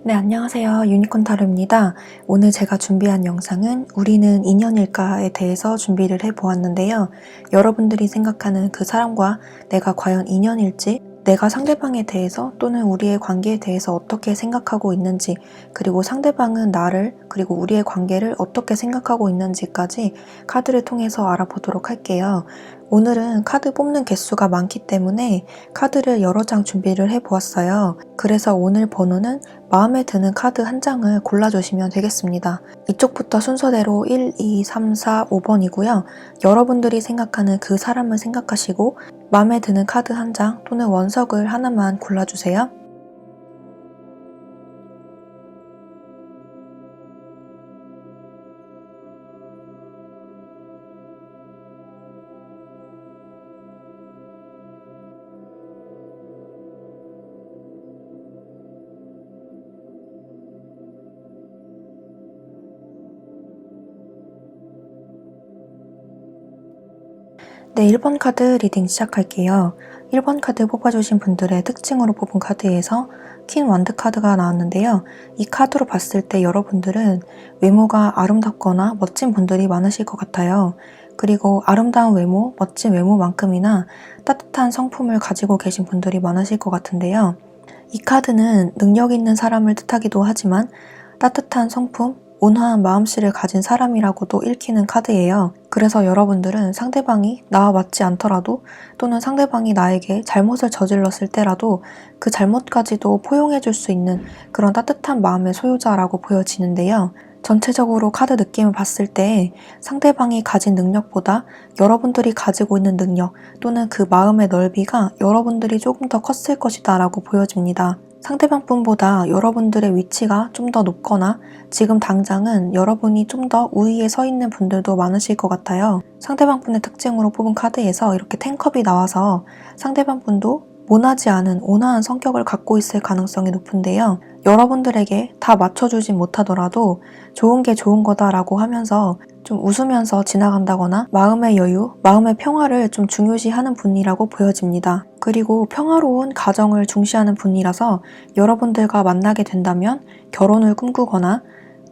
네, 안녕하세요. 유니콘 타로입니다. 오늘 제가 준비한 영상은 우리는 인연일까에 대해서 준비를 해보았는데요. 여러분들이 생각하는 그 사람과 내가 과연 인연일지, 내가 상대방에 대해서 또는 우리의 관계에 대해서 어떻게 생각하고 있는지, 그리고 상대방은 나를, 그리고 우리의 관계를 어떻게 생각하고 있는지까지 카드를 통해서 알아보도록 할게요. 오늘은 카드 뽑는 개수가 많기 때문에 카드를 여러 장 준비를 해보았어요. 그래서 오늘 번호는 마음에 드는 카드 한 장을 골라주시면 되겠습니다. 이쪽부터 순서대로 1, 2, 3, 4, 5번이고요. 여러분들이 생각하는 그 사람을 생각하시고 마음에 드는 카드 한 장 또는 원석을 하나만 골라주세요. 네, 1번 카드 리딩 시작할게요. 1번 카드 뽑아주신 분들의 특징으로 뽑은 카드에서 퀸 완드 카드가 나왔는데요. 이 카드로 봤을 때 여러분들은 외모가 아름답거나 멋진 분들이 많으실 것 같아요. 그리고 아름다운 외모, 멋진 외모만큼이나 따뜻한 성품을 가지고 계신 분들이 많으실 것 같은데요. 이 카드는 능력 있는 사람을 뜻하기도 하지만 따뜻한 성품, 온화한 마음씨를 가진 사람이라고도 읽히는 카드예요. 그래서 여러분들은 상대방이 나와 맞지 않더라도 또는 상대방이 나에게 잘못을 저질렀을 때라도 그 잘못까지도 포용해줄 수 있는 그런 따뜻한 마음의 소유자라고 보여지는데요. 전체적으로 카드 느낌을 봤을 때 상대방이 가진 능력보다 여러분들이 가지고 있는 능력 또는 그 마음의 넓이가 여러분들이 조금 더 컸을 것이다 라고 보여집니다. 상대방 분보다 여러분들의 위치가 좀 더 높거나 지금 당장은 여러분이 좀 더 우위에 서 있는 분들도 많으실 것 같아요. 상대방 분의 특징으로 뽑은 카드에서 이렇게 텐컵이 나와서 상대방 분도 모나지 않은 온화한 성격을 갖고 있을 가능성이 높은데요. 여러분들에게 다 맞춰주진 못하더라도 좋은 게 좋은 거다라고 하면서 좀 웃으면서 지나간다거나 마음의 여유, 마음의 평화를 좀 중요시하는 분이라고 보여집니다. 그리고 평화로운 가정을 중시하는 분이라서 여러분들과 만나게 된다면 결혼을 꿈꾸거나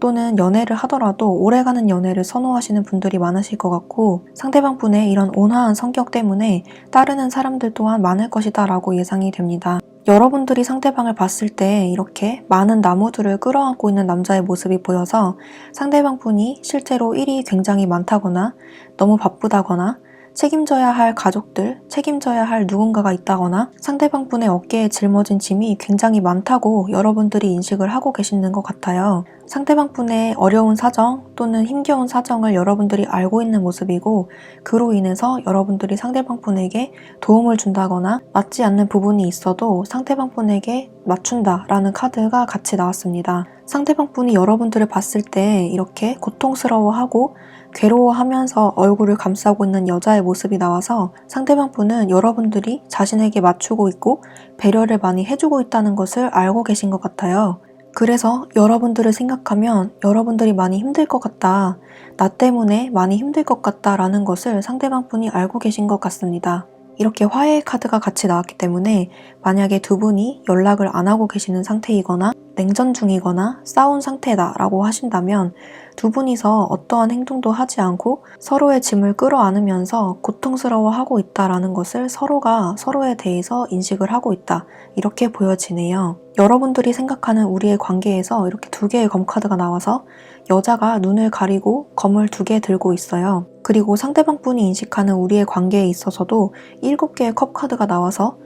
또는 연애를 하더라도 오래가는 연애를 선호하시는 분들이 많으실 것 같고 상대방 분의 이런 온화한 성격 때문에 따르는 사람들 또한 많을 것이다 라고 예상이 됩니다. 여러분들이 상대방을 봤을 때 이렇게 많은 나무들을 끌어안고 있는 남자의 모습이 보여서 상대방 분이 실제로 일이 굉장히 많다거나 너무 바쁘다거나 책임져야 할 가족들, 책임져야 할 누군가가 있다거나 상대방 분의 어깨에 짊어진 짐이 굉장히 많다고 여러분들이 인식을 하고 계시는 것 같아요. 상대방 분의 어려운 사정 또는 힘겨운 사정을 여러분들이 알고 있는 모습이고 그로 인해서 여러분들이 상대방 분에게 도움을 준다거나 맞지 않는 부분이 있어도 상대방 분에게 맞춘다라는 카드가 같이 나왔습니다. 상대방 분이 여러분들을 봤을 때 이렇게 고통스러워하고 괴로워하면서 얼굴을 감싸고 있는 여자의 모습이 나와서 상대방 분은 여러분들이 자신에게 맞추고 있고 배려를 많이 해주고 있다는 것을 알고 계신 것 같아요. 그래서 여러분들을 생각하면 여러분들이 많이 힘들 것 같다, 나 때문에 많이 힘들 것 같다 라는 것을 상대방 분이 알고 계신 것 같습니다. 이렇게 화해의 카드가 같이 나왔기 때문에 만약에 두 분이 연락을 안 하고 계시는 상태이거나 냉전 중이거나 싸운 상태다 라고 하신다면 두 분이서 어떠한 행동도 하지 않고 서로의 짐을 끌어안으면서 고통스러워하고 있다라는 것을 서로가 서로에 대해서 인식을 하고 있다 이렇게 보여지네요. 여러분들이 생각하는 우리의 관계에서 이렇게 두 개의 검 카드가 나와서 여자가 눈을 가리고 검을 두 개 들고 있어요. 그리고 상대방 분이 인식하는 우리의 관계에 있어서도 7개의 컵 카드가 나와서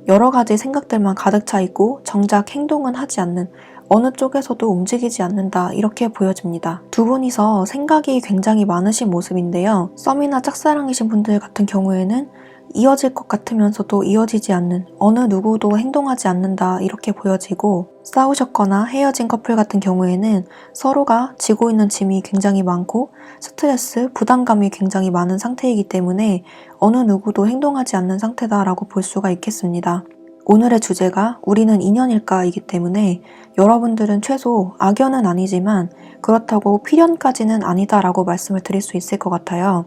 여러 가지 생각들만 가득 차 있고 정작 행동은 하지 않는 어느 쪽에서도 움직이지 않는다 이렇게 보여집니다. 두 분이서 생각이 굉장히 많으신 모습인데요. 썸이나 짝사랑이신 분들 같은 경우에는 이어질 것 같으면서도 이어지지 않는 어느 누구도 행동하지 않는다 이렇게 보여지고 싸우셨거나 헤어진 커플 같은 경우에는 서로가 지고 있는 짐이 굉장히 많고 스트레스, 부담감이 굉장히 많은 상태이기 때문에 어느 누구도 행동하지 않는 상태다라고 볼 수가 있겠습니다. 오늘의 주제가 우리는 인연일까이기 때문에 여러분들은 최소 악연은 아니지만 그렇다고 필연까지는 아니다라고 말씀을 드릴 수 있을 것 같아요.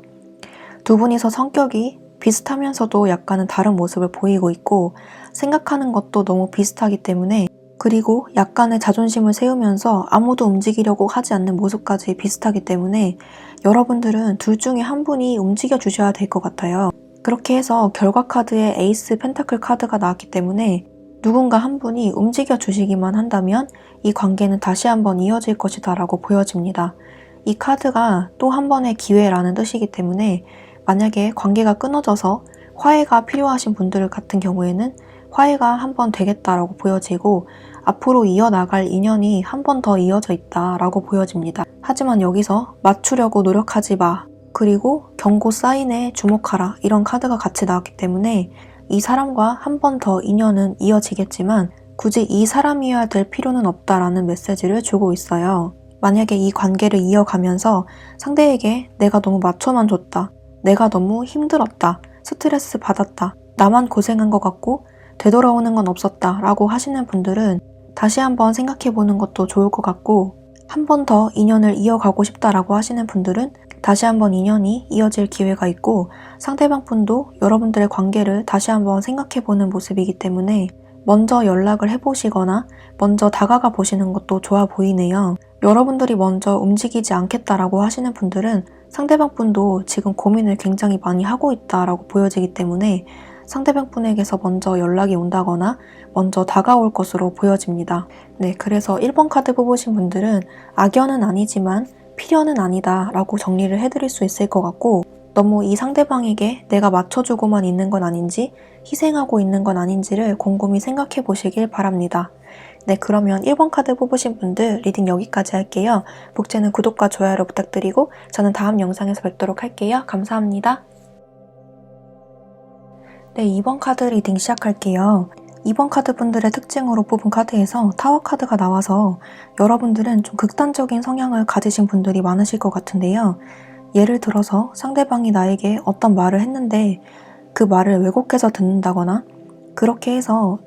두 분이서 성격이 비슷하면서도 약간은 다른 모습을 보이고 있고 생각하는 것도 너무 비슷하기 때문에 그리고 약간의 자존심을 세우면서 아무도 움직이려고 하지 않는 모습까지 비슷하기 때문에 여러분들은 둘 중에 한 분이 움직여 주셔야 될 것 같아요. 그렇게 해서 결과 카드에 에이스 펜타클 카드가 나왔기 때문에 누군가 한 분이 움직여 주시기만 한다면 이 관계는 다시 한번 이어질 것이다 라고 보여집니다. 이 카드가 또 한 번의 기회라는 뜻이기 때문에 만약에 관계가 끊어져서 화해가 필요하신 분들 같은 경우에는 화해가 한 번 되겠다라고 보여지고 앞으로 이어나갈 인연이 한 번 더 이어져 있다라고 보여집니다. 하지만 여기서 맞추려고 노력하지 마. 그리고 경고 사인에 주목하라. 이런 카드가 같이 나왔기 때문에 이 사람과 한 번 더 인연은 이어지겠지만 굳이 이 사람이어야 될 필요는 없다라는 메시지를 주고 있어요. 만약에 이 관계를 이어가면서 상대에게 내가 너무 맞춰만 줬다. 내가 너무 힘들었다. 스트레스 받았다. 나만 고생한 것 같고 되돌아오는 건 없었다 라고 하시는 분들은 다시 한번 생각해보는 것도 좋을 것 같고 한 번 더 인연을 이어가고 싶다라고 하시는 분들은 다시 한번 인연이 이어질 기회가 있고 상대방 분도 여러분들의 관계를 다시 한번 생각해보는 모습이기 때문에 먼저 연락을 해보시거나 먼저 다가가 보시는 것도 좋아 보이네요. 여러분들이 먼저 움직이지 않겠다라고 하시는 분들은 상대방 분도 지금 고민을 굉장히 많이 하고 있다라고 보여지기 때문에 상대방 분에게서 먼저 연락이 온다거나 먼저 다가올 것으로 보여집니다. 네, 그래서 1번 카드 뽑으신 분들은 악연은 아니지만 필연은 아니다 라고 정리를 해드릴 수 있을 것 같고 너무 이 상대방에게 내가 맞춰주고만 있는 건 아닌지 희생하고 있는 건 아닌지를 곰곰이 생각해 보시길 바랍니다. 네, 그러면 1번 카드 뽑으신 분들 리딩 여기까지 할게요. 복제는 구독과 좋아요를 부탁드리고 저는 다음 영상에서 뵙도록 할게요. 감사합니다. 네, 2번 카드 리딩 시작할게요. 2번 카드 분들의 특징으로 뽑은 카드에서 타워 카드가 나와서 여러분들은 좀 극단적인 성향을 가지신 분들이 많으실 것 같은데요. 예를 들어서 상대방이 나에게 어떤 말을 했는데 그 말을 왜곡해서 듣는다거나 그렇게 해서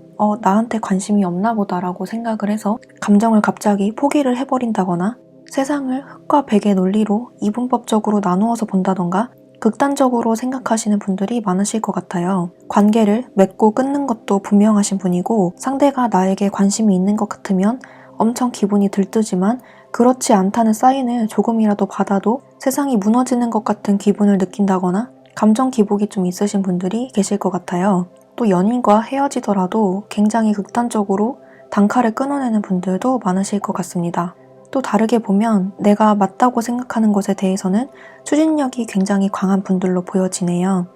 나한테 관심이 없나 보다라고 생각을 해서 감정을 갑자기 포기를 해버린다거나 세상을 흑과 백의 논리로 이분법적으로 나누어서 본다던가 극단적으로 생각하시는 분들이 많으실 것 같아요. 관계를 맺고 끊는 것도 분명하신 분이고 상대가 나에게 관심이 있는 것 같으면 엄청 기분이 들뜨지만 그렇지 않다는 사인을 조금이라도 받아도 세상이 무너지는 것 같은 기분을 느낀다거나 감정 기복이 좀 있으신 분들이 계실 것 같아요. 또 연인과 헤어지더라도 굉장히 극단적으로 단칼을 끊어내는 분들도 많으실 것 같습니다. 또 다르게 보면 내가 맞다고 생각하는 것에 대해서는 추진력이 굉장히 강한 분들로 보여지네요.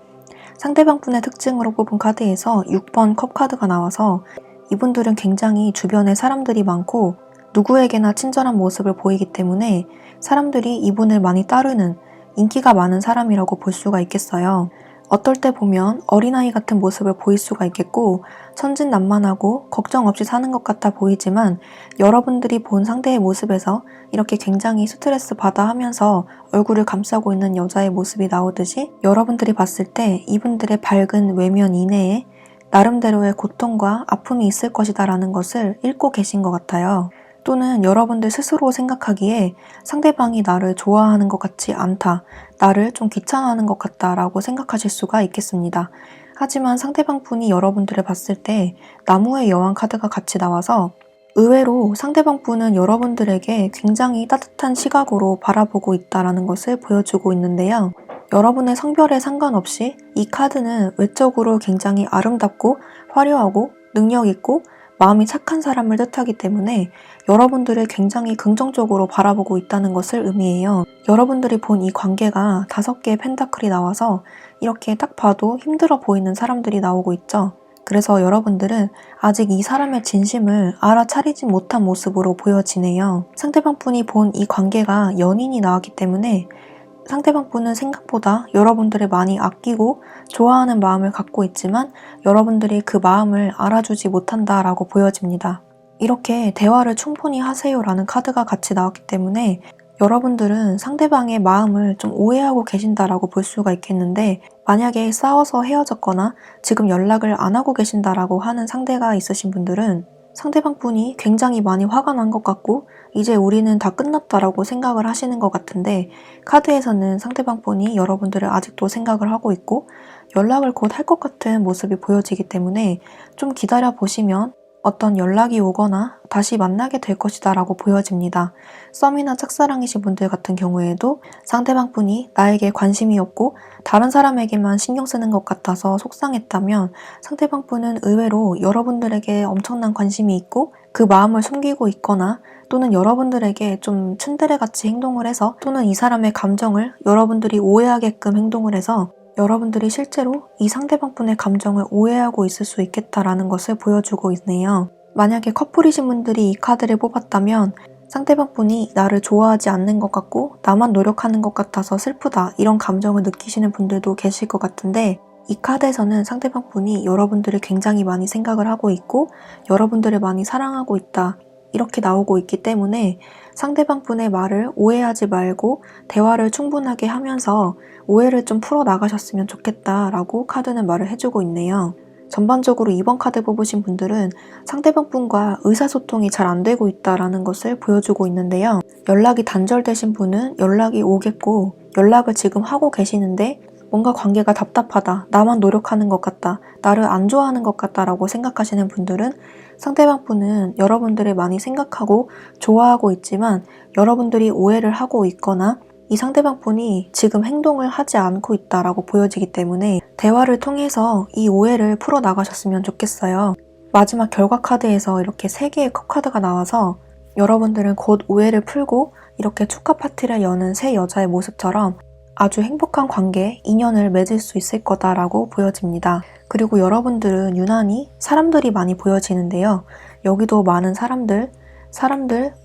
상대방 분의 특징으로 뽑은 카드에서 6번 컵 카드가 나와서 이분들은 굉장히 주변에 사람들이 많고 누구에게나 친절한 모습을 보이기 때문에 사람들이 이분을 많이 따르는 인기가 많은 사람이라고 볼 수가 있겠어요. 어떨 때 보면 어린아이 같은 모습을 보일 수가 있겠고 천진난만하고 걱정 없이 사는 것 같아 보이지만 여러분들이 본 상대의 모습에서 이렇게 굉장히 스트레스 받아 하면서 얼굴을 감싸고 있는 여자의 모습이 나오듯이 여러분들이 봤을 때 이분들의 밝은 외면 이내에 나름대로의 고통과 아픔이 있을 것이다 라는 것을 읽고 계신 것 같아요. 또는 여러분들 스스로 생각하기에 상대방이 나를 좋아하는 것 같지 않다, 나를 좀 귀찮아하는 것 같다 라고 생각하실 수가 있겠습니다. 하지만 상대방 분이 여러분들을 봤을 때 나무의 여왕 카드가 같이 나와서 의외로 상대방 분은 여러분들에게 굉장히 따뜻한 시각으로 바라보고 있다는 것을 보여주고 있는데요. 여러분의 성별에 상관없이 이 카드는 외적으로 굉장히 아름답고 화려하고 능력있고 마음이 착한 사람을 뜻하기 때문에 여러분들을 굉장히 긍정적으로 바라보고 있다는 것을 의미해요. 여러분들이 본 이 관계가 5개의 펜타클이 나와서 이렇게 딱 봐도 힘들어 보이는 사람들이 나오고 있죠. 그래서 여러분들은 아직 이 사람의 진심을 알아차리지 못한 모습으로 보여지네요. 상대방 분이 본 이 관계가 연인이 나왔기 때문에 상대방 분은 생각보다 여러분들을 많이 아끼고 좋아하는 마음을 갖고 있지만 여러분들이 그 마음을 알아주지 못한다라고 보여집니다. 이렇게 대화를 충분히 하세요라는 카드가 같이 나왔기 때문에 여러분들은 상대방의 마음을 좀 오해하고 계신다라고 볼 수가 있겠는데 만약에 싸워서 헤어졌거나 지금 연락을 안 하고 계신다라고 하는 상대가 있으신 분들은 상대방 분이 굉장히 많이 화가 난 것 같고 이제 우리는 다 끝났다라고 생각을 하시는 것 같은데 카드에서는 상대방 분이 여러분들을 아직도 생각을 하고 있고 연락을 곧 할 것 같은 모습이 보여지기 때문에 좀 기다려 보시면 어떤 연락이 오거나 다시 만나게 될 것이다 라고 보여집니다. 썸이나 짝사랑이신 분들 같은 경우에도 상대방 분이 나에게 관심이 없고 다른 사람에게만 신경 쓰는 것 같아서 속상했다면 상대방 분은 의외로 여러분들에게 엄청난 관심이 있고 그 마음을 숨기고 있거나 또는 여러분들에게 좀 츤데레같이 행동을 해서 또는 이 사람의 감정을 여러분들이 오해하게끔 행동을 해서 여러분들이 실제로 이 상대방 분의 감정을 오해하고 있을 수 있겠다라는 것을 보여주고 있네요. 만약에 커플이신 분들이 이 카드를 뽑았다면 상대방 분이 나를 좋아하지 않는 것 같고 나만 노력하는 것 같아서 슬프다 이런 감정을 느끼시는 분들도 계실 것 같은데 이 카드에서는 상대방 분이 여러분들을 굉장히 많이 생각을 하고 있고 여러분들을 많이 사랑하고 있다 이렇게 나오고 있기 때문에 상대방 분의 말을 오해하지 말고 대화를 충분하게 하면서 오해를 좀 풀어나가셨으면 좋겠다라고 카드는 말을 해주고 있네요. 전반적으로 이번 카드 뽑으신 분들은 상대방 분과 의사소통이 잘 안 되고 있다는 것을 보여주고 있는데요. 연락이 단절되신 분은 연락이 오겠고 연락을 지금 하고 계시는데 뭔가 관계가 답답하다, 나만 노력하는 것 같다, 나를 안 좋아하는 것 같다라고 생각하시는 분들은 상대방 분은 여러분들을 많이 생각하고 좋아하고 있지만 여러분들이 오해를 하고 있거나 이 상대방 분이 지금 행동을 하지 않고 있다라고 보여지기 때문에 대화를 통해서 이 오해를 풀어나가셨으면 좋겠어요. 마지막 결과 카드에서 이렇게 3개의 컵 카드가 나와서 여러분들은 곧 오해를 풀고 이렇게 축하 파티를 여는 새 여자의 모습처럼 아주 행복한 관계, 인연을 맺을 수 있을 거다라고 보여집니다. 그리고 여러분들은 유난히 사람들이 많이 보여지는데요. 여기도 많은 사람들,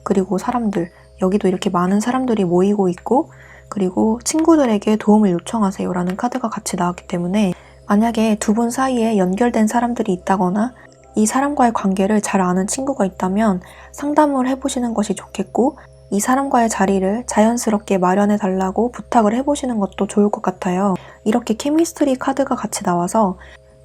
그리고 사람들, 여기도 이렇게 많은 사람들이 모이고 있고 그리고 친구들에게 도움을 요청하세요 라는 카드가 같이 나왔기 때문에 만약에 두 분 사이에 연결된 사람들이 있다거나 이 사람과의 관계를 잘 아는 친구가 있다면 상담을 해보시는 것이 좋겠고 이 사람과의 자리를 자연스럽게 마련해 달라고 부탁을 해보시는 것도 좋을 것 같아요. 이렇게 케미스트리 카드가 같이 나와서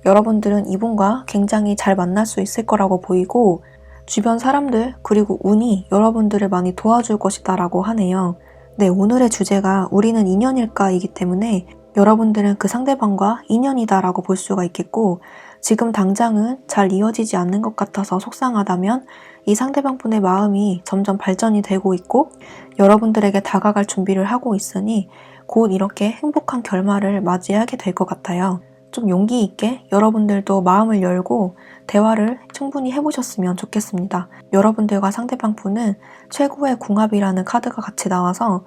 여러분들은 이분과 굉장히 잘 만날 수 있을 거라고 보이고 주변 사람들 그리고 운이 여러분들을 많이 도와줄 것이다 라고 하네요. 네, 오늘의 주제가 우리는 인연일까 이기 때문에 여러분들은 그 상대방과 인연이다 라고 볼 수가 있겠고 지금 당장은 잘 이어지지 않는 것 같아서 속상하다면 이 상대방 분의 마음이 점점 발전이 되고 있고 여러분들에게 다가갈 준비를 하고 있으니 곧 이렇게 행복한 결말을 맞이하게 될 것 같아요. 좀 용기 있게 여러분들도 마음을 열고 대화를 충분히 해보셨으면 좋겠습니다. 여러분들과 상대방 분은 최고의 궁합이라는 카드가 같이 나와서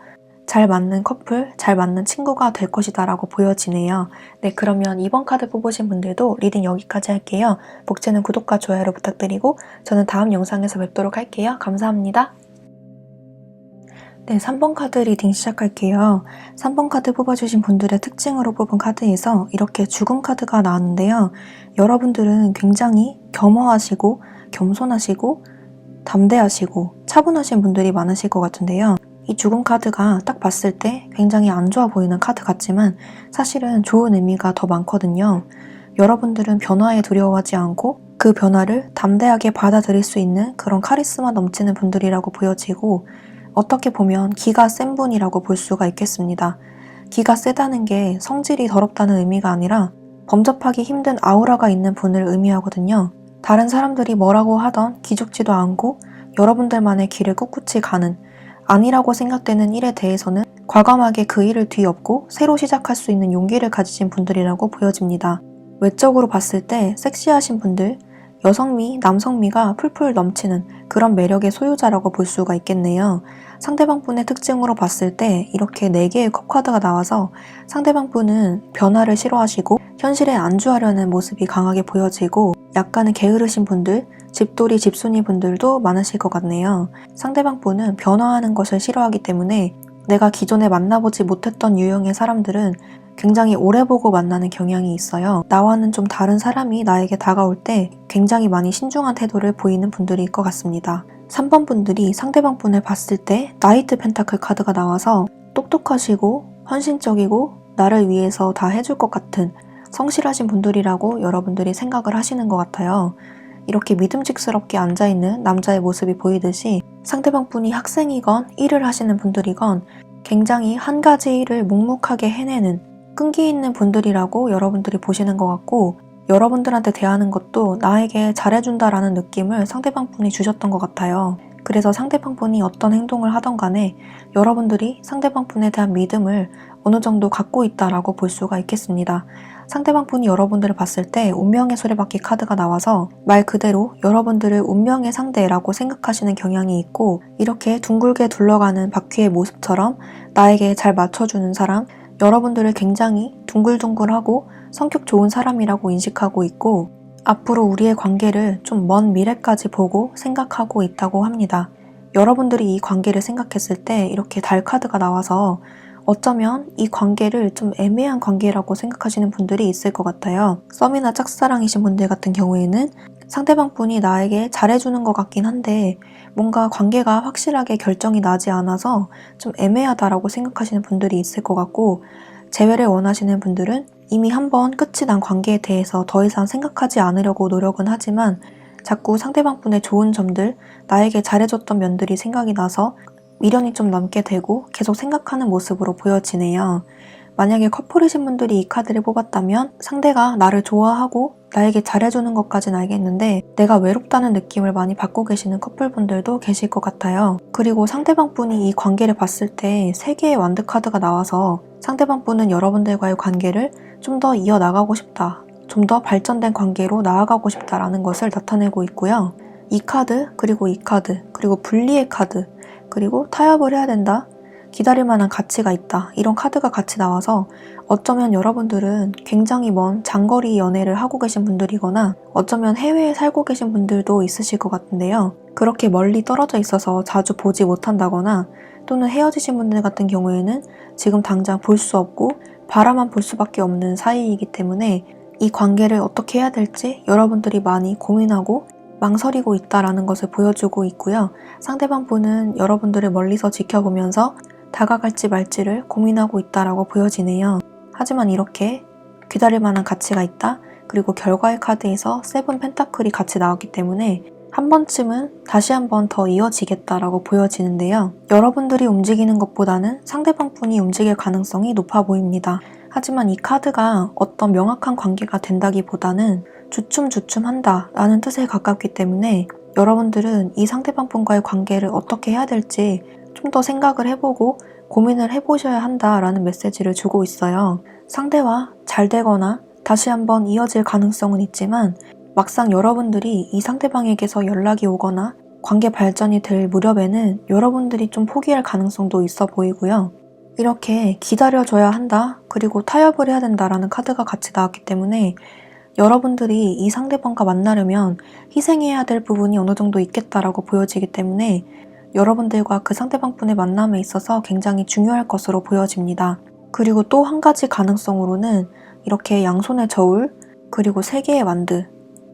잘 맞는 커플, 잘 맞는 친구가 될 것이다 라고 보여지네요. 네, 그러면 이번 카드 뽑으신 분들도 리딩 여기까지 할게요. 복제는 구독과 좋아요를 부탁드리고 저는 다음 영상에서 뵙도록 할게요. 감사합니다. 네, 3번 카드 리딩 시작할게요. 3번 카드 뽑아주신 분들의 특징으로 뽑은 카드에서 이렇게 죽음 카드가 나왔는데요. 여러분들은 굉장히 겸허하시고 겸손하시고 담대하시고 차분하신 분들이 많으실 것 같은데요. 이 죽음 카드가 딱 봤을 때 굉장히 안 좋아 보이는 카드 같지만 사실은 좋은 의미가 더 많거든요. 여러분들은 변화에 두려워하지 않고 그 변화를 담대하게 받아들일 수 있는 그런 카리스마 넘치는 분들이라고 보여지고 어떻게 보면 기가 센 분이라고 볼 수가 있겠습니다. 기가 세다는 게 성질이 더럽다는 의미가 아니라 범접하기 힘든 아우라가 있는 분을 의미하거든요. 다른 사람들이 뭐라고 하던 기죽지도 않고 여러분들만의 길을 꿋꿋이 가는 아니라고 생각되는 일에 대해서는 과감하게 그 일을 뒤엎고 새로 시작할 수 있는 용기를 가지신 분들이라고 보여집니다. 외적으로 봤을 때 섹시하신 분들, 여성미, 남성미가 풀풀 넘치는 그런 매력의 소유자라고 볼 수가 있겠네요. 상대방 분의 특징으로 봤을 때 이렇게 4개의 컵카드가 나와서 상대방 분은 변화를 싫어하시고 현실에 안주하려는 모습이 강하게 보여지고 약간은 게으르신 분들, 집돌이 집순이 분들도 많으실 것 같네요. 상대방 분은 변화하는 것을 싫어하기 때문에 내가 기존에 만나보지 못했던 유형의 사람들은 굉장히 오래 보고 만나는 경향이 있어요. 나와는 좀 다른 사람이 나에게 다가올 때 굉장히 많이 신중한 태도를 보이는 분들일 것 같습니다. 3번 분들이 상대방 분을 봤을 때 나이트 펜타클 카드가 나와서 똑똑하시고 헌신적이고 나를 위해서 다 해줄 것 같은 성실하신 분들이라고 여러분들이 생각을 하시는 것 같아요. 이렇게 믿음직스럽게 앉아있는 남자의 모습이 보이듯이 상대방 분이 학생이건 일을 하시는 분들이건 굉장히 한 가지 일을 묵묵하게 해내는 끈기 있는 분들이라고 여러분들이 보시는 것 같고 여러분들한테 대하는 것도 나에게 잘해준다라는 느낌을 상대방 분이 주셨던 것 같아요. 그래서 상대방 분이 어떤 행동을 하던 간에 여러분들이 상대방 분에 대한 믿음을 어느 정도 갖고 있다라고 볼 수가 있겠습니다. 상대방 분이 여러분들을 봤을 때 운명의 수레바퀴 카드가 나와서 말 그대로 여러분들을 운명의 상대라고 생각하시는 경향이 있고, 이렇게 둥글게 둘러가는 바퀴의 모습처럼 나에게 잘 맞춰주는 사람, 여러분들을 굉장히 둥글둥글하고 성격 좋은 사람이라고 인식하고 있고, 앞으로 우리의 관계를 좀 먼 미래까지 보고 생각하고 있다고 합니다. 여러분들이 이 관계를 생각했을 때 이렇게 달 카드가 나와서 어쩌면 이 관계를 좀 애매한 관계라고 생각하시는 분들이 있을 것 같아요. 썸이나 짝사랑이신 분들 같은 경우에는 상대방 분이 나에게 잘해주는 것 같긴 한데 뭔가 관계가 확실하게 결정이 나지 않아서 좀 애매하다라고 생각하시는 분들이 있을 것 같고, 재회를 원하시는 분들은 이미 한번 끝이 난 관계에 대해서 더 이상 생각하지 않으려고 노력은 하지만 자꾸 상대방 분의 좋은 점들, 나에게 잘해줬던 면들이 생각이 나서 미련이 좀 남게 되고 계속 생각하는 모습으로 보여지네요. 만약에 커플이신 분들이 이 카드를 뽑았다면 상대가 나를 좋아하고 나에게 잘해주는 것까진 알겠는데 내가 외롭다는 느낌을 많이 받고 계시는 커플분들도 계실 것 같아요. 그리고 상대방 분이 이 관계를 봤을 때 3개의 완드 카드가 나와서 상대방 분은 여러분들과의 관계를 좀 더 이어나가고 싶다, 좀 더 발전된 관계로 나아가고 싶다라는 것을 나타내고 있고요. 이 카드, 그리고 이 카드, 그리고 분리의 카드, 그리고 타협을 해야 된다, 기다릴 만한 가치가 있다, 이런 카드가 같이 나와서 어쩌면 여러분들은 굉장히 먼 장거리 연애를 하고 계신 분들이거나 어쩌면 해외에 살고 계신 분들도 있으실 것 같은데요. 그렇게 멀리 떨어져 있어서 자주 보지 못한다거나 또는 헤어지신 분들 같은 경우에는 지금 당장 볼 수 없고 바라만 볼 수밖에 없는 사이이기 때문에 이 관계를 어떻게 해야 될지 여러분들이 많이 고민하고 망설이고 있다라는 것을 보여주고 있고요. 상대방 분은 여러분들을 멀리서 지켜보면서 다가갈지 말지를 고민하고 있다라고 보여지네요. 하지만 이렇게 기다릴 만한 가치가 있다, 그리고 결과의 카드에서 세븐 펜타클이 같이 나왔기 때문에 한 번쯤은 다시 한 번 더 이어지겠다라고 보여지는데요. 여러분들이 움직이는 것보다는 상대방 분이 움직일 가능성이 높아 보입니다. 하지만 이 카드가 어떤 명확한 관계가 된다기보다는 주춤주춤한다 라는 뜻에 가깝기 때문에 여러분들은 이 상대방 분과의 관계를 어떻게 해야 될지 좀 더 생각을 해보고 고민을 해보셔야 한다라는 메시지를 주고 있어요. 상대와 잘 되거나 다시 한번 이어질 가능성은 있지만 막상 여러분들이 이 상대방에게서 연락이 오거나 관계 발전이 될 무렵에는 여러분들이 좀 포기할 가능성도 있어 보이고요. 이렇게 기다려줘야 한다, 그리고 타협을 해야 된다라는 카드가 같이 나왔기 때문에 여러분들이 이 상대방과 만나려면 희생해야 될 부분이 어느 정도 있겠다라고 보여지기 때문에 여러분들과 그 상대방 분의 만남에 있어서 굉장히 중요할 것으로 보여집니다. 그리고 또 한 가지 가능성으로는 이렇게 양손의 저울, 그리고 3개의 완드,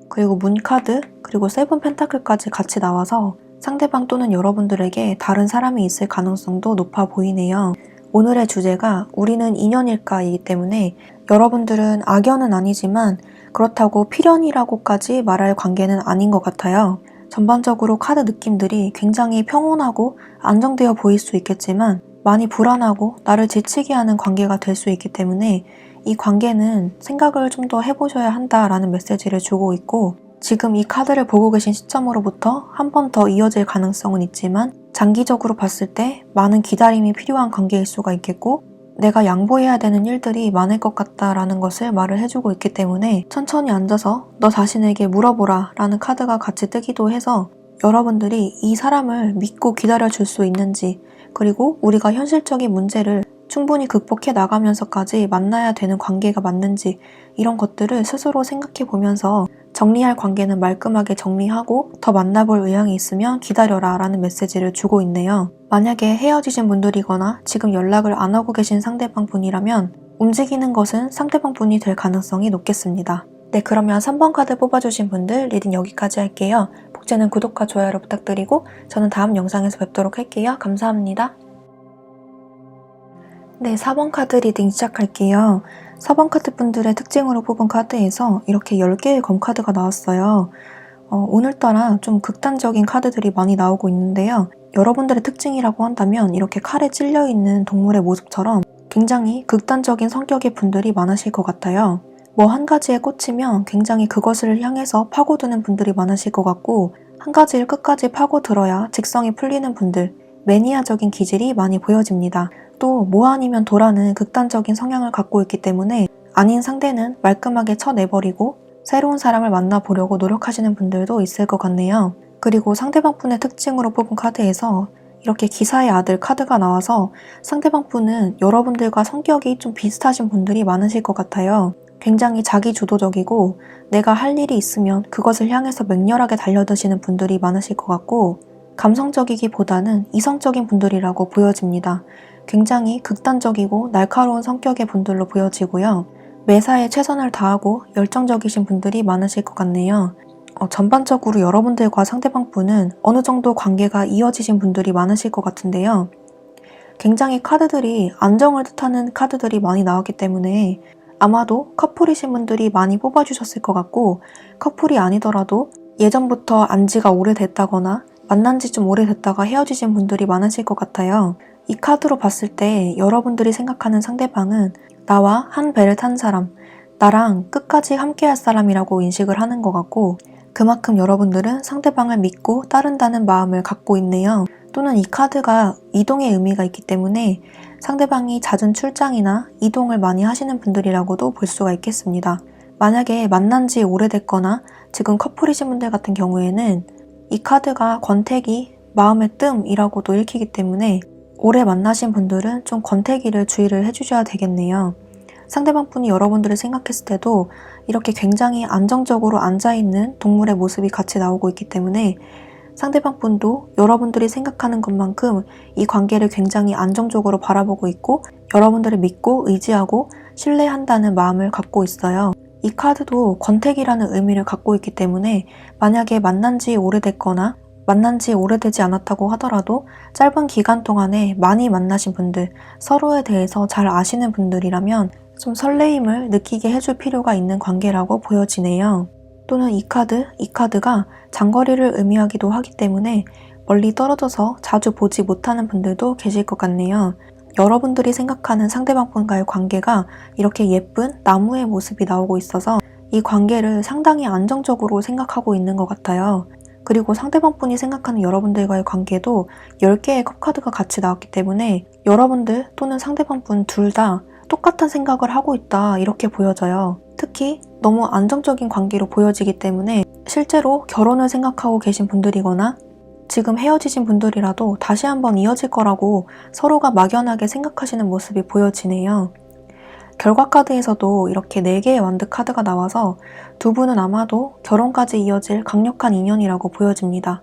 그리고 문 카드, 그리고 세븐 펜타클까지 같이 나와서 상대방 또는 여러분들에게 다른 사람이 있을 가능성도 높아 보이네요. 오늘의 주제가 우리는 인연일까이기 때문에 여러분들은 악연은 아니지만 그렇다고 필연이라고까지 말할 관계는 아닌 것 같아요. 전반적으로 카드 느낌들이 굉장히 평온하고 안정되어 보일 수 있겠지만 많이 불안하고 나를 지치게 하는 관계가 될 수 있기 때문에 이 관계는 생각을 좀 더 해보셔야 한다라는 메시지를 주고 있고, 지금 이 카드를 보고 계신 시점으로부터 한 번 더 이어질 가능성은 있지만 장기적으로 봤을 때 많은 기다림이 필요한 관계일 수가 있겠고 내가 양보해야 되는 일들이 많을 것 같다라는 것을 말을 해주고 있기 때문에 천천히 앉아서 너 자신에게 물어보라 라는 카드가 같이 뜨기도 해서 여러분들이 이 사람을 믿고 기다려줄 수 있는지, 그리고 우리가 현실적인 문제를 충분히 극복해 나가면서까지 만나야 되는 관계가 맞는지, 이런 것들을 스스로 생각해 보면서 정리할 관계는 말끔하게 정리하고 더 만나볼 의향이 있으면 기다려라 라는 메시지를 주고 있네요. 만약에 헤어지신 분들이거나 지금 연락을 안 하고 계신 상대방 분이라면 움직이는 것은 상대방 분이 될 가능성이 높겠습니다. 네, 그러면 3번 카드 뽑아주신 분들 리딩 여기까지 할게요. 복제는 구독과 좋아요를 부탁드리고 저는 다음 영상에서 뵙도록 할게요. 감사합니다. 네, 4번 카드 리딩 시작할게요. 4번 카드 분들의 특징으로 뽑은 카드에서 이렇게 10개의 검카드가 나왔어요. 오늘따라 좀 극단적인 카드들이 많이 나오고 있는데요. 여러분들의 특징이라고 한다면 이렇게 칼에 찔려있는 동물의 모습처럼 굉장히 극단적인 성격의 분들이 많으실 것 같아요. 뭐 한 가지에 꽂히면 굉장히 그것을 향해서 파고드는 분들이 많으실 것 같고, 한 가지를 끝까지 파고들어야 직성이 풀리는 분들, 매니아적인 기질이 많이 보여집니다. 또 뭐 아니면 도라는 극단적인 성향을 갖고 있기 때문에 아닌 상대는 말끔하게 쳐내버리고 새로운 사람을 만나보려고 노력하시는 분들도 있을 것 같네요. 그리고 상대방 분의 특징으로 뽑은 카드에서 이렇게 기사의 아들 카드가 나와서 상대방 분은 여러분들과 성격이 좀 비슷하신 분들이 많으실 것 같아요. 굉장히 자기주도적이고 내가 할 일이 있으면 그것을 향해서 맹렬하게 달려드시는 분들이 많으실 것 같고, 감성적이기보다는 이성적인 분들이라고 보여집니다. 굉장히 극단적이고 날카로운 성격의 분들로 보여지고요. 매사에 최선을 다하고 열정적이신 분들이 많으실 것 같네요. 전반적으로 여러분들과 상대방 분은 어느 정도 관계가 이어지신 분들이 많으실 것 같은데요. 굉장히 카드들이 안정을 뜻하는 카드들이 많이 나왔기 때문에 아마도 커플이신 분들이 많이 뽑아주셨을 것 같고, 커플이 아니더라도 예전부터 안지가 오래됐다거나 만난 지 좀 오래됐다가 헤어지신 분들이 많으실 것 같아요. 이 카드로 봤을 때 여러분들이 생각하는 상대방은 나와 한 배를 탄 사람, 나랑 끝까지 함께 할 사람이라고 인식을 하는 것 같고, 그만큼 여러분들은 상대방을 믿고 따른다는 마음을 갖고 있네요. 또는 이 카드가 이동의 의미가 있기 때문에 상대방이 잦은 출장이나 이동을 많이 하시는 분들이라고도 볼 수가 있겠습니다. 만약에 만난 지 오래됐거나 지금 커플이신 분들 같은 경우에는 이 카드가 권태기, 마음의 뜸이라고도 읽히기 때문에 오래 만나신 분들은 좀 권태기를 주의를 해주셔야 되겠네요. 상대방 분이 여러분들을 생각했을 때도 이렇게 굉장히 안정적으로 앉아있는 동물의 모습이 같이 나오고 있기 때문에 상대방 분도 여러분들이 생각하는 것만큼 이 관계를 굉장히 안정적으로 바라보고 있고 여러분들을 믿고 의지하고 신뢰한다는 마음을 갖고 있어요. 이 카드도 권태기라는 의미를 갖고 있기 때문에 만약에 만난 지 오래됐거나 만난 지 오래되지 않았다고 하더라도 짧은 기간 동안에 많이 만나신 분들, 서로에 대해서 잘 아시는 분들이라면 좀 설레임을 느끼게 해줄 필요가 있는 관계라고 보여지네요. 또는 이 카드가 장거리를 의미하기도 하기 때문에 멀리 떨어져서 자주 보지 못하는 분들도 계실 것 같네요. 여러분들이 생각하는 상대방 분과의 관계가 이렇게 예쁜 나무의 모습이 나오고 있어서 이 관계를 상당히 안정적으로 생각하고 있는 것 같아요. 그리고 상대방 분이 생각하는 여러분들과의 관계도 10개의 컵카드가 같이 나왔기 때문에 여러분들 또는 상대방 분 둘 다 똑같은 생각을 하고 있다 이렇게 보여져요. 특히 너무 안정적인 관계로 보여지기 때문에 실제로 결혼을 생각하고 계신 분들이거나 지금 헤어지신 분들이라도 다시 한번 이어질 거라고 서로가 막연하게 생각하시는 모습이 보여지네요. 결과 카드에서도 이렇게 4개의 완드 카드가 나와서 두 분은 아마도 결혼까지 이어질 강력한 인연이라고 보여집니다.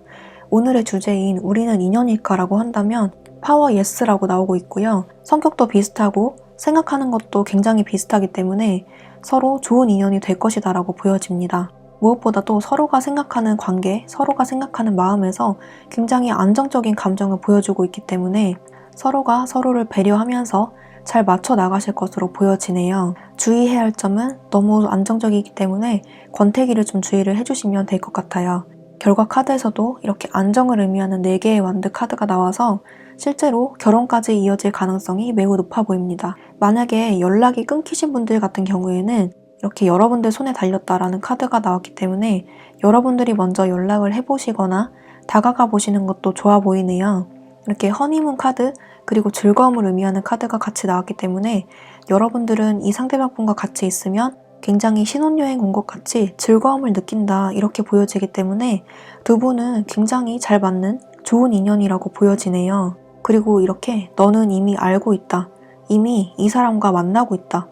오늘의 주제인 우리는 인연일까라고 한다면 파워 예스라고 나오고 있고요. 성격도 비슷하고 생각하는 것도 굉장히 비슷하기 때문에 서로 좋은 인연이 될 것이다 라고 보여집니다. 무엇보다도 서로가 생각하는 관계, 서로가 생각하는 마음에서 굉장히 안정적인 감정을 보여주고 있기 때문에 서로가 서로를 배려하면서 잘 맞춰 나가실 것으로 보여지네요. 주의해야 할 점은 너무 안정적이기 때문에 권태기를 좀 주의를 해주시면 될 것 같아요. 결과 카드에서도 이렇게 안정을 의미하는 4개의 완드 카드가 나와서 실제로 결혼까지 이어질 가능성이 매우 높아 보입니다. 만약에 연락이 끊기신 분들 같은 경우에는 이렇게 여러분들 손에 달렸다라는 카드가 나왔기 때문에 여러분들이 먼저 연락을 해보시거나 다가가 보시는 것도 좋아 보이네요. 이렇게 허니문 카드 그리고 즐거움을 의미하는 카드가 같이 나왔기 때문에 여러분들은 이 상대방분과 같이 있으면 굉장히 신혼여행 온 것 같이 즐거움을 느낀다 이렇게 보여지기 때문에 두 분은 굉장히 잘 맞는 좋은 인연이라고 보여지네요. 그리고 이렇게 너는 이미 알고 있다. 이미 이 사람과 만나고 있다.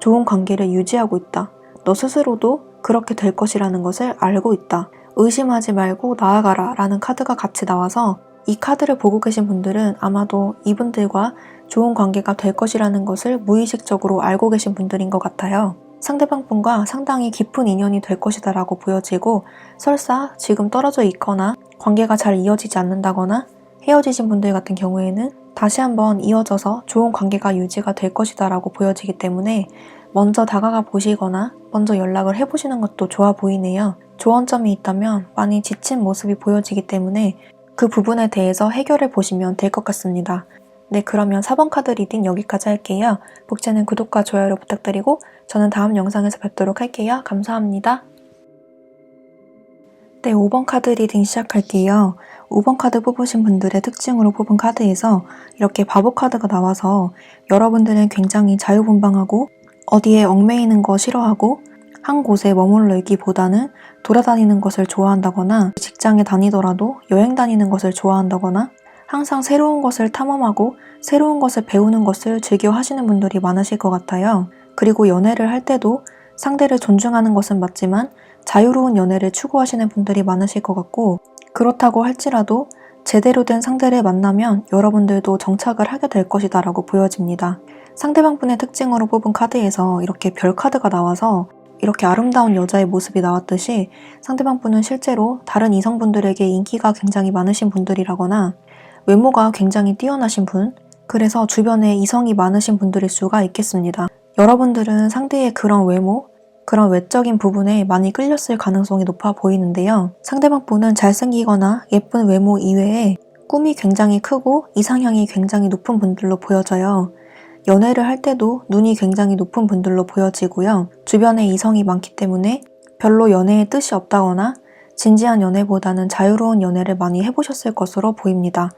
좋은 관계를 유지하고 있다. 너 스스로도 그렇게 될 것이라는 것을 알고 있다. 의심하지 말고 나아가라 라는 카드가 같이 나와서 이 카드를 보고 계신 분들은 아마도 이분들과 좋은 관계가 될 것이라는 것을 무의식적으로 알고 계신 분들인 것 같아요. 상대방 분과 상당히 깊은 인연이 될 것이다 라고 보여지고 설사 지금 떨어져 있거나 관계가 잘 이어지지 않는다거나 헤어지신 분들 같은 경우에는 다시 한번 이어져서 좋은 관계가 유지가 될 것이다 라고 보여지기 때문에 먼저 다가가 보시거나 먼저 연락을 해보시는 것도 좋아 보이네요. 조언점이 있다면 많이 지친 모습이 보여지기 때문에 그 부분에 대해서 해결해 보시면 될 것 같습니다. 네, 그러면 4번 카드 리딩 여기까지 할게요. 복제는 구독과 좋아요를 부탁드리고 저는 다음 영상에서 뵙도록 할게요. 감사합니다. 네, 5번 카드 리딩 시작할게요. 5번 카드 뽑으신 분들의 특징으로 뽑은 카드에서 이렇게 바보 카드가 나와서 여러분들은 굉장히 자유분방하고 어디에 얽매이는 거 싫어하고 한 곳에 머물러 있기보다는 돌아다니는 것을 좋아한다거나 직장에 다니더라도 여행 다니는 것을 좋아한다거나 항상 새로운 것을 탐험하고 새로운 것을 배우는 것을 즐겨 하시는 분들이 많으실 것 같아요. 그리고 연애를 할 때도 상대를 존중하는 것은 맞지만 자유로운 연애를 추구하시는 분들이 많으실 것 같고, 그렇다고 할지라도 제대로 된 상대를 만나면 여러분들도 정착을 하게 될 것이다 라고 보여집니다. 상대방분의 특징으로 뽑은 카드에서 이렇게 별 카드가 나와서 이렇게 아름다운 여자의 모습이 나왔듯이 상대방분은 실제로 다른 이성분들에게 인기가 굉장히 많으신 분들이라거나 외모가 굉장히 뛰어나신 분, 그래서 주변에 이성이 많으신 분들일 수가 있겠습니다. 여러분들은 상대의 그런 외모, 그런 외적인 부분에 많이 끌렸을 가능성이 높아 보이는데요. 상대방분은 잘생기거나 예쁜 외모 이외에 꿈이 굉장히 크고 이상향이 굉장히 높은 분들로 보여져요. 연애를 할 때도 눈이 굉장히 높은 분들로 보여지고요. 주변에 이성이 많기 때문에 별로 연애에 뜻이 없다거나 진지한 연애보다는 자유로운 연애를 많이 해보셨을 것으로 보입니다.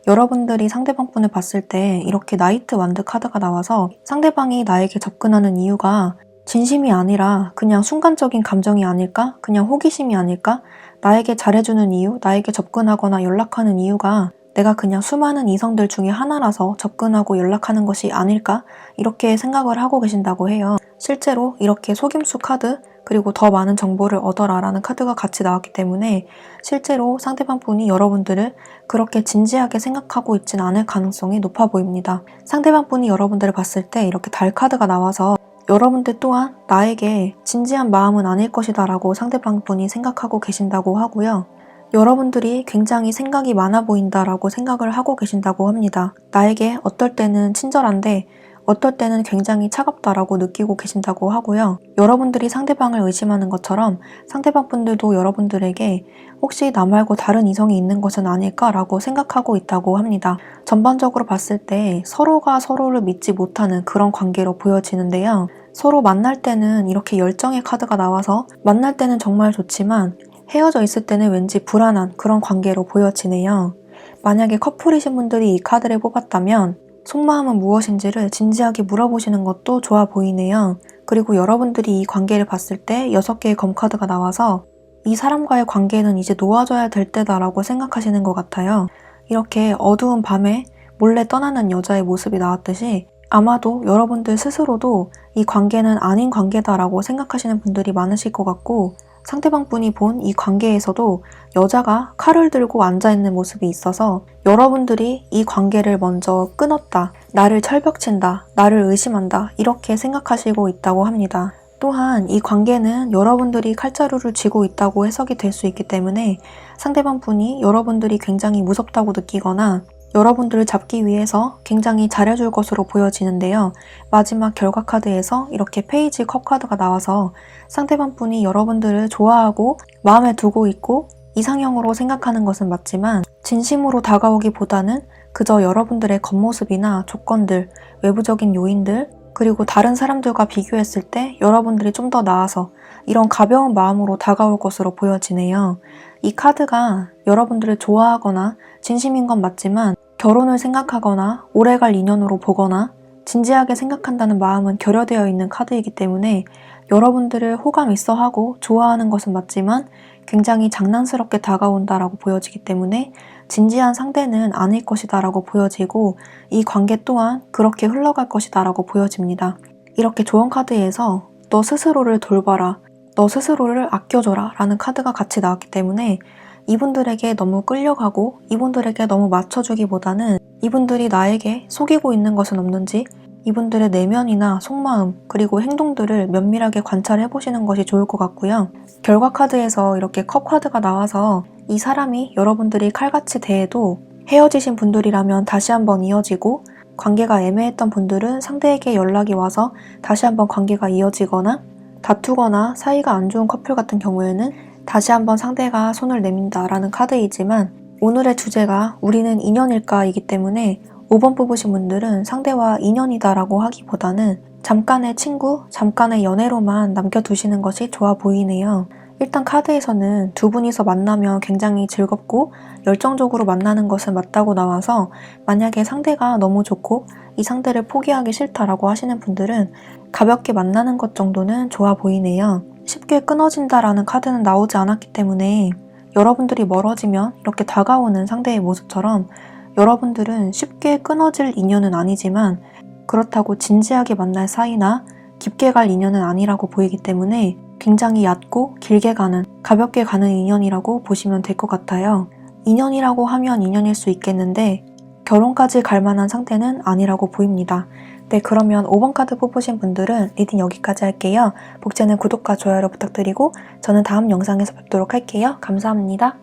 여러분들이 상대방분을 봤을 때 이렇게 나이트 완드 카드가 나와서 상대방이 나에게 접근하는 이유가 진심이 아니라 그냥 순간적인 감정이 아닐까? 그냥 호기심이 아닐까? 나에게 잘해주는 이유, 나에게 접근하거나 연락하는 이유가 내가 그냥 수많은 이성들 중에 하나라서 접근하고 연락하는 것이 아닐까? 이렇게 생각을 하고 계신다고 해요. 실제로 이렇게 속임수 카드, 그리고 더 많은 정보를 얻어라 라는 카드가 같이 나왔기 때문에 실제로 상대방 분이 여러분들을 그렇게 진지하게 생각하고 있진 않을 가능성이 높아 보입니다. 상대방 분이 여러분들을 봤을 때 이렇게 달 카드가 나와서 여러분들 또한 나에게 진지한 마음은 아닐 것이다 라고 상대방 분이 생각하고 계신다고 하고요. 여러분들이 굉장히 생각이 많아 보인다라고 생각을 하고 계신다고 합니다. 나에게 어떨 때는 친절한데 어떨 때는 굉장히 차갑다라고 느끼고 계신다고 하고요. 여러분들이 상대방을 의심하는 것처럼 상대방 분들도 여러분들에게 혹시 나 말고 다른 이성이 있는 것은 아닐까라고 생각하고 있다고 합니다. 전반적으로 봤을 때 서로가 서로를 믿지 못하는 그런 관계로 보여지는데요. 서로 만날 때는 이렇게 열정의 카드가 나와서 만날 때는 정말 좋지만 헤어져 있을 때는 왠지 불안한 그런 관계로 보여지네요. 만약에 커플이신 분들이 이 카드를 뽑았다면 속마음은 무엇인지를 진지하게 물어보시는 것도 좋아 보이네요. 그리고 여러분들이 이 관계를 봤을 때 6개의 검카드가 나와서 이 사람과의 관계는 이제 놓아줘야 될 때다라고 생각하시는 것 같아요. 이렇게 어두운 밤에 몰래 떠나는 여자의 모습이 나왔듯이 아마도 여러분들 스스로도 이 관계는 아닌 관계다라고 생각하시는 분들이 많으실 것 같고, 상대방 분이 본 이 관계에서도 여자가 칼을 들고 앉아있는 모습이 있어서 여러분들이 이 관계를 먼저 끊었다, 나를 철벽친다, 나를 의심한다 이렇게 생각하시고 있다고 합니다. 또한 이 관계는 여러분들이 칼자루를 쥐고 있다고 해석이 될 수 있기 때문에 상대방 분이 여러분들이 굉장히 무섭다고 느끼거나 여러분들을 잡기 위해서 굉장히 잘해줄 것으로 보여지는데요. 마지막 결과 카드에서 이렇게 페이지 컵 카드가 나와서 상대방 분이 여러분들을 좋아하고 마음에 두고 있고 이상형으로 생각하는 것은 맞지만 진심으로 다가오기보다는 그저 여러분들의 겉모습이나 조건들, 외부적인 요인들, 그리고 다른 사람들과 비교했을 때 여러분들이 좀 더 나아서 이런 가벼운 마음으로 다가올 것으로 보여지네요. 이 카드가 여러분들을 좋아하거나 진심인 건 맞지만 결혼을 생각하거나 오래갈 인연으로 보거나 진지하게 생각한다는 마음은 결여되어 있는 카드이기 때문에 여러분들을 호감 있어 하고 좋아하는 것은 맞지만 굉장히 장난스럽게 다가온다라고 보여지기 때문에 진지한 상대는 아닐 것이다 라고 보여지고 이 관계 또한 그렇게 흘러갈 것이다 라고 보여집니다. 이렇게 조언 카드에서 너 스스로를 돌봐라, 너 스스로를 아껴줘라 라는 카드가 같이 나왔기 때문에 이분들에게 너무 끌려가고 이분들에게 너무 맞춰주기보다는 이분들이 나에게 속이고 있는 것은 없는지 이분들의 내면이나 속마음 그리고 행동들을 면밀하게 관찰해보시는 것이 좋을 것 같고요. 결과 카드에서 이렇게 컵 카드가 나와서 이 사람이 여러분들이 칼같이 대해도 헤어지신 분들이라면 다시 한번 이어지고 관계가 애매했던 분들은 상대에게 연락이 와서 다시 한번 관계가 이어지거나 다투거나 사이가 안 좋은 커플 같은 경우에는 다시 한번 상대가 손을 내민다 라는 카드이지만 오늘의 주제가 우리는 인연일까 이기 때문에 5번 뽑으신 분들은 상대와 인연이다 라고 하기보다는 잠깐의 친구, 잠깐의 연애로만 남겨두시는 것이 좋아 보이네요. 일단 카드에서는 두 분이서 만나면 굉장히 즐겁고 열정적으로 만나는 것은 맞다고 나와서 만약에 상대가 너무 좋고 이 상대를 포기하기 싫다라고 하시는 분들은 가볍게 만나는 것 정도는 좋아 보이네요. 쉽게 끊어진다라는 카드는 나오지 않았기 때문에 여러분들이 멀어지면 이렇게 다가오는 상대의 모습처럼 여러분들은 쉽게 끊어질 인연은 아니지만 그렇다고 진지하게 만날 사이나 깊게 갈 인연은 아니라고 보이기 때문에 굉장히 얕고 길게 가는, 가볍게 가는 인연이라고 보시면 될 것 같아요. 인연이라고 하면 인연일 수 있겠는데 결혼까지 갈 만한 상태는 아니라고 보입니다. 네, 그러면 5번 카드 뽑으신 분들은 리딩 여기까지 할게요. 복제는 구독과 좋아요를 부탁드리고 저는 다음 영상에서 뵙도록 할게요. 감사합니다.